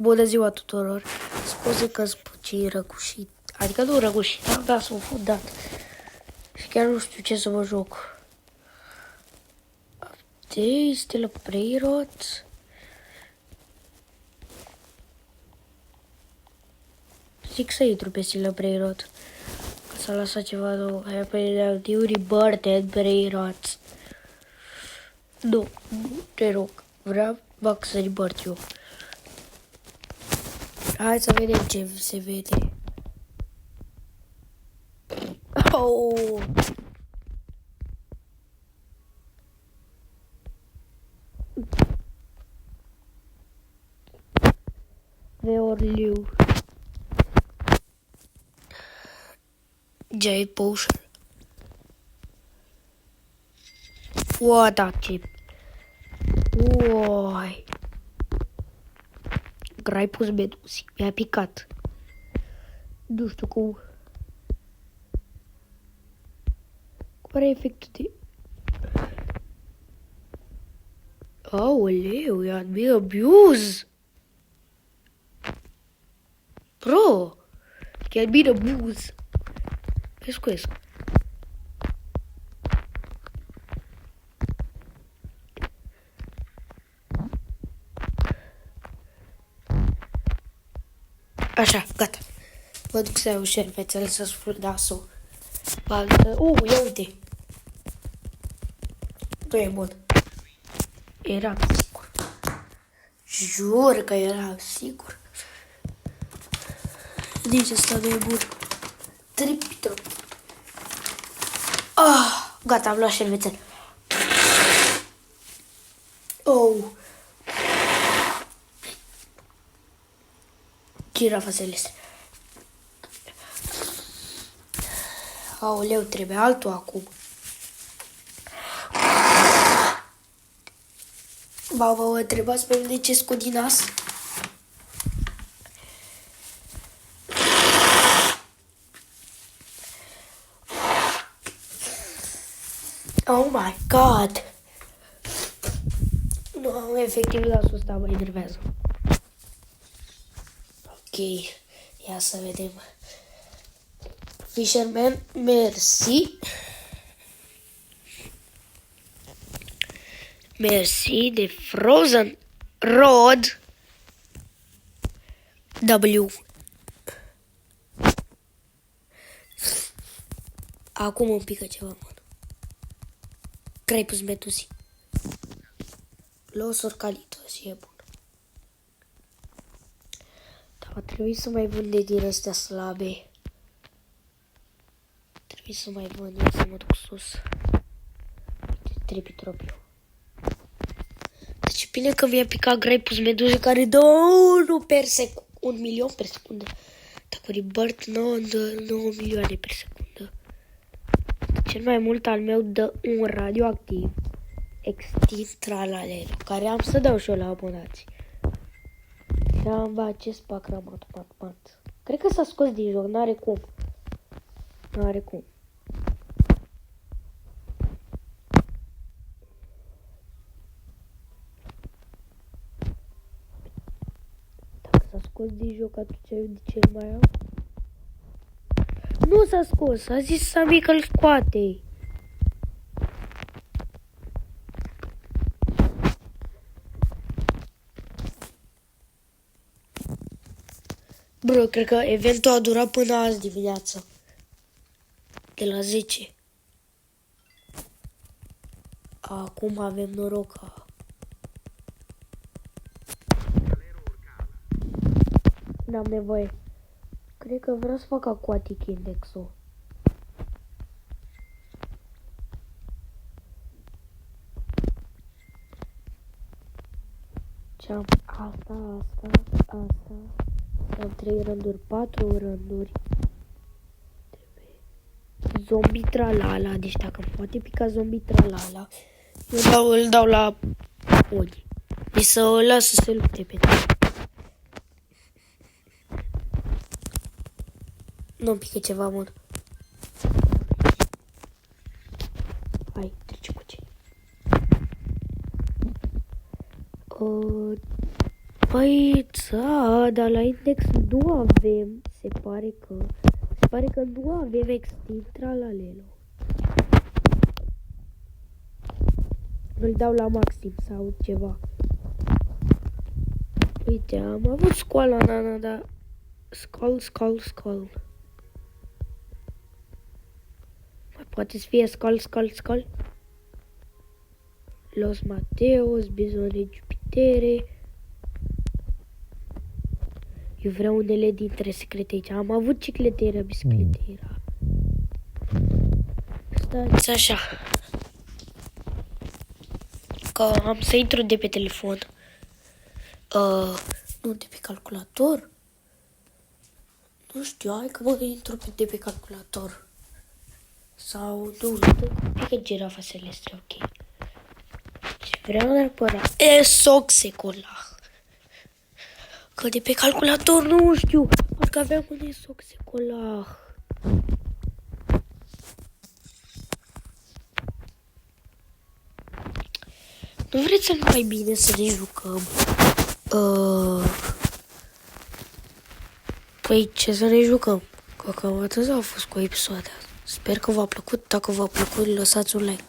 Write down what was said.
Bună ziua tuturor! Scuze că sunt puțin răgușit. Adică nu răgușit, dar sunt fundat. Și chiar nu știu ce să mă joc. Update, still a Brayrot. Zic să intru pe still a Brayrot. Că s-a lăsat ceva nou. Happy Duty Birthday Brayrot. Nu, te rog. Vreau să ribărt eu. Hai să vedem ce se vede. Oh! Veorliu. Jade Potion. What a chip. Uai. Graipus Medusi. Mi-a picat. Nu știu cum. Cum are efectul de... Aoleu, e admir abuz. Bro. E admir abuz. Pescuesc. Așa, gata. Mă duc să iau șervețele să spun nasul. Ia uite. Nu e bun. Eram sigur. Jur că eram sigur. Nici asta nu e bun. Tripitro. Gata, am luat șervețele. Oh. Girafa celeste. Aoleu, trebuie altul acum. Baba, mă întrebați pe mine ce scot din nas? Oh my god! Nu, efectiv nasul ăsta mă enervează. Ok, ia să vedem. Fisherman, merci. Merci de Frozen Road W. Acum îmi pică ceva, mă. Graipus Medusi. Los Orcalitos, e bun. Dar va trebui să mai vând de din astea slabe. Trebuie să mai vând, eu să mă duc sus. Tripitropiu. Deci bine că mi-a picat Graipus Medusi care dă 1 milion per secundă. Dacă Rebirth 9 milioane per secundă. Cel mai mult al meu dă un radioactiv extins tralalero, care am să dau și eu la abonați. Și am acest pac ramat. Cred că s-a scos din joc, n-are cum. N-are cum. Dacă s-a scos din joc, atunci eu de ce mai am? Nu s-a scos, a zis Sami că-l scoate. Bro, cred că eventul a durat până azi dimineață. De la 10. Acum avem noroc. N-am nevoie. Cred că vreau să fac Aquatic Index-ul. Ce-am? Asta. Am 3 rânduri, 4 rânduri. Zombie tralala, deci dacă îmi poate pica zombie tralala, eu îl dau la ochi. Deci să o las să se lupte pe tine. Nu-mi pică ceva mult. Hai, trece cu ce. Păi, da, dar la index nu avem, se pare că nu avem extins tralalelo. Îl dau la maxim sau ceva. Uite, am avut scoala, nana, dar... Scol. Mai poate să fie scol. Los Mateos, Bizone Jupitere. Eu vreau unele dintre secrete aici. Am avut bicicletera. Stați așa. Că am să intru de pe telefon. Nu, de pe calculator. Nu știu, hai că mă intru de pe calculator. Sau, nu, pică girafa celeste, ok. Și vreau neapărat Esoxecolah. Că de pe calculator nu știu, parcă aveam un Esoxecolah. Nu vreți să mai bine să ne jucăm? Păi ce să ne jucăm? Că cam atât a fost cu episoadele. Sper că v-a plăcut. Dacă v-a plăcut, lăsați un like.